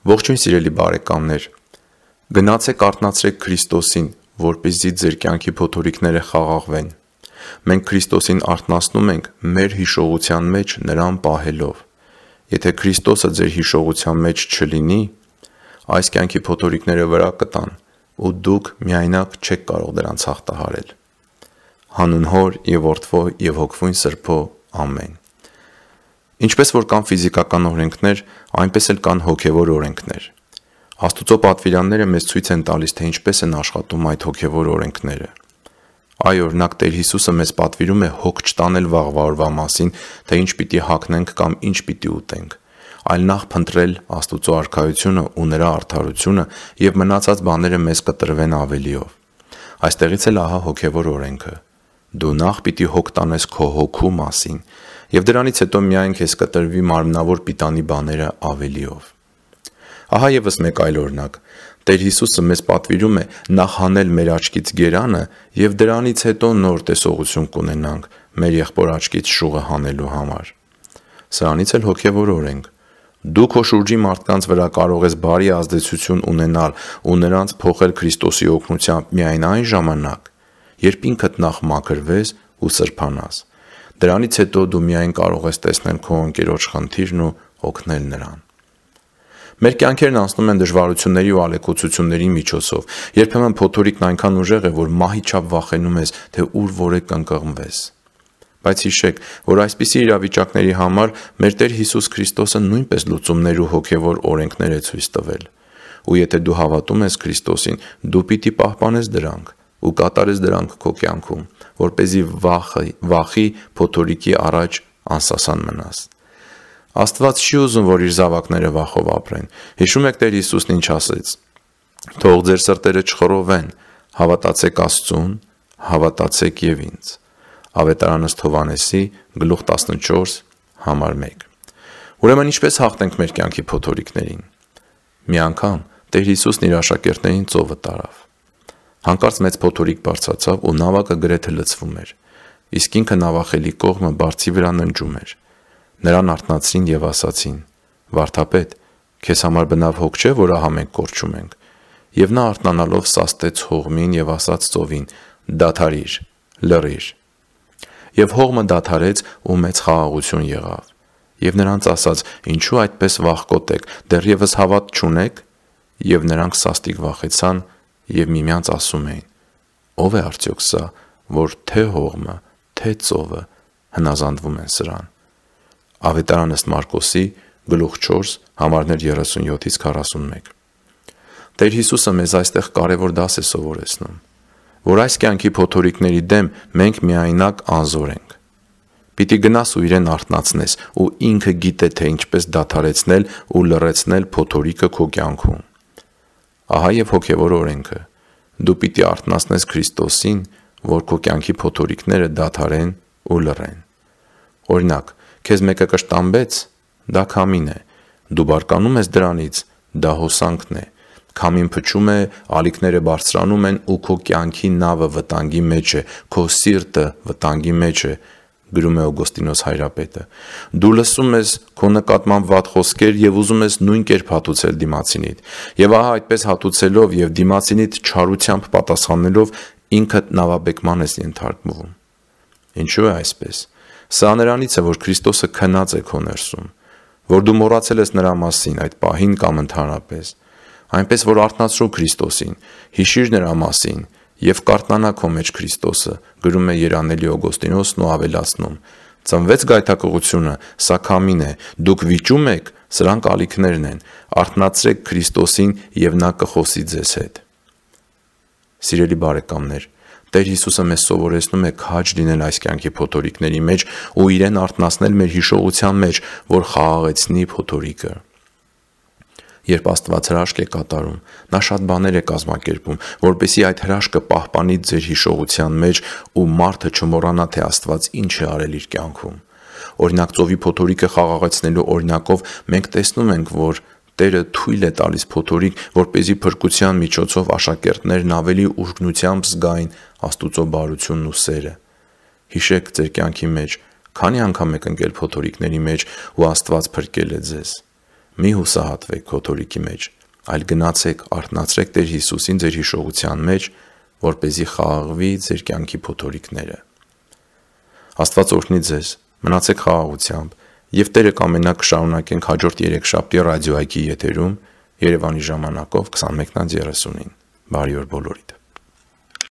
Ողջույն սիրելի բարեկամներ, գնացեք արթնացրեք Քրիստոսին, որպեսզի ձեր կյանքի փոթորիկները խաղաղվեն։ Մենք Քրիստոսին արթնացնում ենք մեր հիշողության մեջ նրան պահելով։ Եթե Քրիստոսը ձեր հիշողության մեջ չլինի, այս կյանքի փոթորիկները վրա կտան ու դուք միայնակ չեք կարող դրանց հաղթահարել։ Հանուն Հոր և Որդվո և Հոգվույն Սրբո, ամեն։ Ինչպես որ կան ֆիզիկական օրենքներ, այնպես էլ կան հոգևոր օրենքներ։ Աստուծո պատվիրանները մեզ ցույց են տալիս, թե ինչպես են աշխատում այդ հոգևոր օրենքները։ Այ օրինակ Տեր Հիսուսը մեզ պատվիրում է հոգ չտանել վաղվա օրվա մասին, թե ինչ պիտի հագնենք կամ ինչ պիտի ուտենք, այլ նախ փնտրել Աստուծո արքայությունը ու նրա արդարությունը, եւ մնացած բաները մեզ կտրվեն ավելիով։ Այստեղից էլ ահա հոգևոր օրենքը։ Դու նախ պիտի հոգ տանես քո հոգու մասին, եւ դրանից հետո միայն քեզ կտրվի մարմնավոր պիտանի բաները ավելիով։ Ահա եւս մեկ այլ օրինակ։ Տեր Հիսուսը մեզ պատվիրում է նախ հանել մեր աչքից գերանը եւ դրանից հետո նոր տեսողություն կունենանք մեր եղբոր աչքից շուղը հանելու համար։ Սրանից էլ հոգևոր օրենք։ Դու քո շուրջի մարդկանց վրա կարող ես բարի ազդեցություն ունենալ ու նրանց փոխել Քրիստոսի օգնությամբ միայն այն ժամանակ, երբ ինքդ նախ մաքրվես ու սրբանաս։ Դրանից հետո դու միայն կարող ես տեսնել քո ընկերոջ խնդիրն ու օգնել նրան։ Մեր կյանքերն անցնում են դժվարությունների ու ալեկոծությունների միջոցով։ Երբեմն փոթորիկն այնքան ուժեղ է, որ մահի չափ վախենում ես, թե ուր որեկ կընկղմվես։ Բայց հիշեք, որ այսպիսի իրավիճակների համար մեր Տեր Հիսուս Քրիստոսը նույնպես լուծումներ ու հոգևոր օրենքներ է ցույց տվել։ Ու եթե դու հավատում ես Քրիստոսին, դու պիտի պահպանես դրանք ու կատարես դրանք քո կյանքում, որպեսզի վախի փոթորիկի առաջ անսասան մնաս։ Աստված չի ուզում, որ իր զավակները վախով ապրեն։ Հիշում եք Տեր Հիսուսն ինչ ասեց. «Թող ձեր սրտերը չխռովեն, հավատացեք Աստծուն, հավատացեք եւ ինձ»։ Ավետարանս Հովհաննեսի 14:1։ Ուրեմն ինչպես հաղթենք մեր կյանքի փոթորիկներին։ Մի անգամ Տեր Հիսուսն իր աշակերտներին ծովը տարավ։ Հանկարծ մեծ փոթորիկ բարձրացավ ու նավակը գրեթե լցվում էր, իսկ ինքը նավախելի կողմը բարձի վրա ննջում էր։ Նրան արթնացրին եւ ասացին. «Վարդապետ, քեզ համար բնավ հոգ չէ, որ ահա մենք կորչում ենք»։ Եվ նա արթնանալով սաստեց հողմին եւ ասաց ծովին. «Դադարիր, լռիր»։ Եվ հողմը դադարեց ու մեծ խաղաղություն եղավ։ Եվ նրանց ասաց. «Ինչու այդպես վախկոտ եք, դեռևս հավատ չունեք»։ Եվ նրանք սաստիկ վախեցան եւ միմյանց ասում էին. «Ո՞վ է արդյոք սա, որ թե հողմը, թե ծովը հնազանդվում են սրան»։ Ավետարան ըստ Մարկոսի 4:37-41։ Տեր Հիսուսը մեզ այստեղ կարևոր դաս է սովորեցնում, որ այս կյանքի փոթորիկների դեմ մենք միայնակ անզոր ենք։ Պիտի գնաս ու իրեն արթնացնես, ու ինքը գիտե, թե ինչպես դադարեցնել ու լռեցնել փոթորիկը քո կյանքում։ Ահա եւ հոգևոր օրենքը։ Դու պիտի արթնացնես Քրիստոսին, որ քո կյանքի փոթորիկները դադարեն ու լռեն։ Օրինակ, քեզ մեկը կշտամբեց, դա քամին է։ Դու բարկանում ես դրանից, դա հոսանքն է։ Քամին փչում է, ալիքները բարձրանում են ու քո կյանքի նավը վտանգի մեջ է, քո սիրտը վտանգի մեջ է, գրում է Օգոստինոս հայրապետը։ Դու լսում ես քո նկատմամբ վատ խոսքեր եւ ուզում ես նույն կերպ հատուցել դիմացինիդ։ Եվ ահա այդպես հատուցելով եւ դիմացինիդ չարությամբ պատասխանելով ինքդ նավաբեկման ես ենթարկվում։ Ինչու է այսպես։ Սա նրանից է, որ Քրիստոսը քնած է քո ներսում, որ դու մոռացել ես նրա մասին այդ պահին կամ ընդհանրապես։ Այնպես որ արթնացրու Քրիստոսին, հիշիր նրա մասին եւ կարթնանա քո մեջ Քրիստոսը, գրում է Երանելի Օգոստինոսն ու ավելացնում. «Ծնվեց գայթակղությունը, սա քամին է, դուք վիճում եք, սրանք ալիքներն են, արթնացրեք Քրիստոսին եւ նա կխոսի ձեզ հետ»։ Սիրելի բարեկամներ, Տեր Հիսուսը մեզ սովորեցնում է քաջ լինել այս կյանքի փոթորիկների մեջ ու իրեն արթնացնել մեր հիշողության մեջ, որ խաղաղեցնի փոթորիկը։ Երբ Աստված հրաշք է կատարում, նա շատ բաներ է կազմակերպում, որպեսզի այդ հրաշքը պահպանի ձեր հիշողության մեջ ու մարդը չմոռանա, թե Աստված ինչ է արել իր կյանքում։ Օրինակ ծովի փոթորիկը խաղաղեցնելու օրինակով մենք տեսնում ենք, որ Տերը թույլ է տալիս փոթորիկ, որպեսզի փրկության միջոցով աշակերտներն ավելի ուժգնությամբ զգային Աստուծո բարությունն ու սերը։ Հիշեք ձեր կյանքի մեջ, քանի անգամ եք ընկել փոթորիկների մեջ ու Աստված փրկել է ձեզ։ մի հուսահատվեք փոթորիկի մեջ, այլ գնացեք արթնացրեք Տեր Հիսուսին ձեր հիշողության մեջ, որպեսզի խաղաղվի ձեր կյանքի փոթորիկները։ Աստված օրհնի ձեզ, մնացեք խաղաղությամբ, եւ Տերը կամենա կշարունակենք հաջորդ 3 շաբթի ռադիոայքի եթերում Երևանի ժամանակով 21:30-ին։ Բարի օր բոլորիդ։